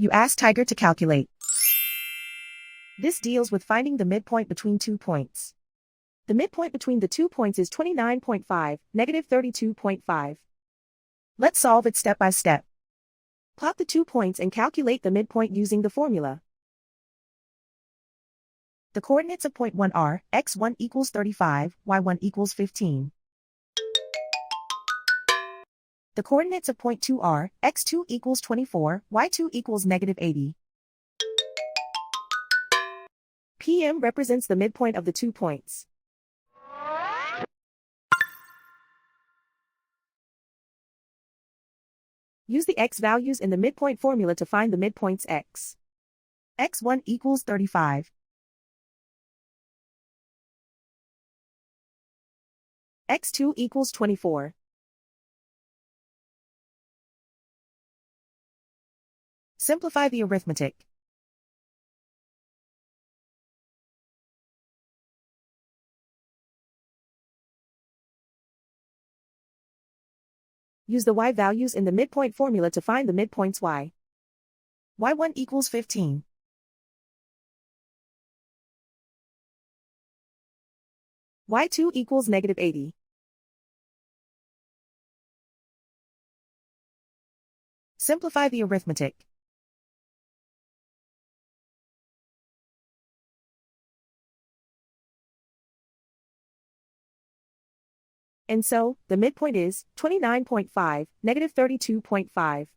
You ask Tiger to calculate. This deals with finding the midpoint between 2 points. The midpoint between the 2 points is 29.5, negative 32.5. Let's solve it step by step. Plot the 2 points and calculate the midpoint using the formula. The coordinates of point 1 are, x1 equals 35, y1 equals 15. The coordinates of point 2 are, x2 equals 24, y2 equals negative 80. PM represents the midpoint of the 2 points. Use the x values in the midpoint formula to find the midpoints x. x1 equals 35. x2 equals 24. Simplify the arithmetic. Use the y values in the midpoint formula to find the midpoints y. y1 equals 15. y2 equals negative 80. Simplify the arithmetic. And so, the midpoint is 29.5, negative 32.5.